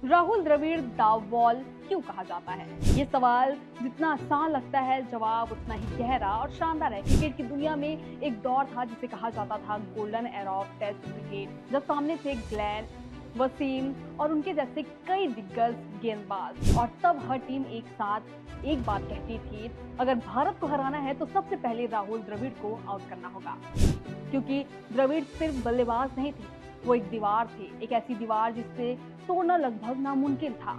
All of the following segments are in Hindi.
राहुल द्रविड़ द वॉल क्यों कहा जाता है? ये सवाल जितना आसान लगता है, जवाब उतना ही गहरा और शानदार है। क्रिकेट की दुनिया में एक दौर था जिसे कहा जाता था golden era of test cricket, जब सामने थे ग्लेन, वसीम और उनके जैसे कई दिग्गज गेंदबाज। और तब हर टीम एक साथ एक बात कहती थी, अगर भारत को हराना है तो सबसे पहले राहुल द्रविड़ को आउट करना होगा। क्योंकि द्रविड़ सिर्फ बल्लेबाज नहीं थे, वो एक दीवार थे, एक ऐसी दीवार जिससे तोड़ना लगभग नामुमकिन था।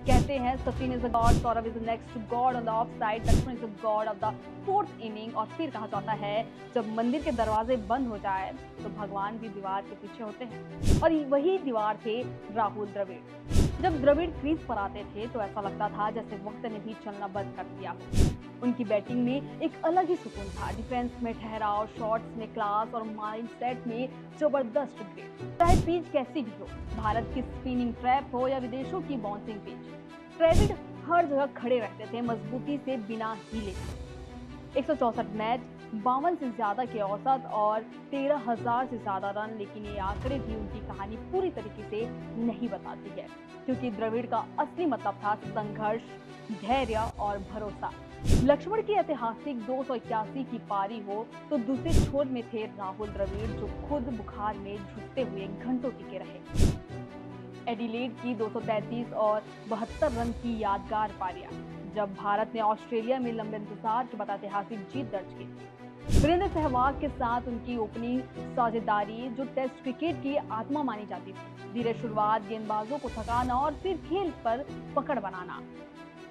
कहते हैं Sachin is a god, Saurav is next god on the off side, Laxman is a god of the fourth inning. और फिर कहा जाता है जब मंदिर के दरवाजे बंद हो जाए तो भगवान भी दीवार के पीछे होते हैं, और वही दीवार थे राहुल द्रविड़। जब द्रविड़ क्रीज पर आते थे तो ऐसा लगता था जैसे वक्त ने भी चलना बंद कर दिया हो। उनकी बैटिंग में एक अलग ही सुकून था, डिफेंस में ठहराव, शॉट्स में क्लास और माइंडसेट में जबरदस्त ग्रिप। चाहे पिच कैसी भी हो, भारत की स्पिनिंग ट्रैप हो या विदेशों की बाउंसिंग पिच, द्रविड़ हर जगह खड़े रहते थे, मजबूती से बिना हिले। 164 मैच, 52 से ज्यादा के औसत और 13,000 से ज्यादा रन। लेकिन ये आंकड़े भी उनकी कहानी पूरी तरीके से नहीं बताती है, क्योंकि द्रविड़ का असली मतलब था संघर्ष, धैर्य और भरोसा। लक्ष्मण की ऐतिहासिक 281 की पारी हो तो दूसरे छोर में थे राहुल द्रविड़, जो खुद बुखार में झुकते हुए घंटों टिके रहे। एडिलेड की 233 और 72 रन की यादगार पारियां, जब भारत ने ऑस्ट्रेलिया में लंबे इंतजार के बाद ऐतिहासिक जीत दर्ज की थी। वीरेंद्र सहवाग के साथ उनकी ओपनिंग साझेदारी, जो टेस्ट क्रिकेट की आत्मा मानी जाती थी। धीरे शुरुआत, गेंदबाजों को थकाना और फिर खेल पर पकड़ बनाना।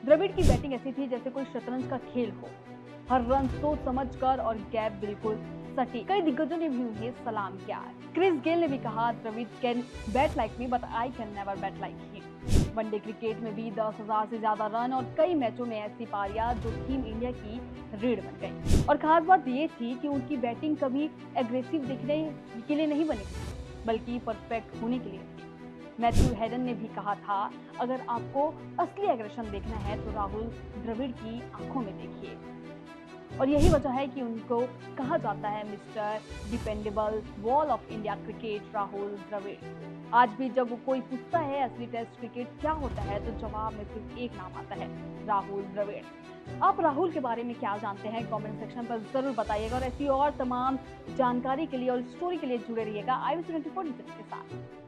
द्रविड़ की बैटिंग ऐसी थी जैसे कोई शतरंज का खेल हो, हर रन सोच समझकर और गैप बिल्कुल सटीक। कई दिग्गजों ने भी उन्हें सलाम किया। क्रिस गेल ने भी कहा, Dravid can bat like me but I can never bat like him. One day cricket में भी 10,000 से ज्यादा रन और कई मैचों में ऐसी पारियां जो टीम इंडिया की रीढ़ बन गई। और खास बात ये थी कि उनकी बैटिंग कभी एग्रेसिव दिखने के लिए नहीं बनी, बल्कि परफेक्ट होने के लिए थी। मैथ्यू हेडन ने भी कहा था, अगर आपको असली एग्रेशन देखना है तो राहुल द्रविड़ की आंखों में देखिए। और यही वजह है कि उनको कहा जाता है Mister Dependable, wall of India cricket, Rahul Dravid. आज भी जब कोई पूछता है असली टेस्ट क्रिकेट क्या होता है तो जवाब में सिर्फ एक नाम आता है, राहुल द्रविड़। आप राहुल के बारे में क्या जानते हैं? कमेंट सेक्शन पर जरूर बताइएगा, और ऐसी और तमाम जानकारी के लिए और स्टोरी के लिए जुड़े रहिएगा IBC 24 के साथ।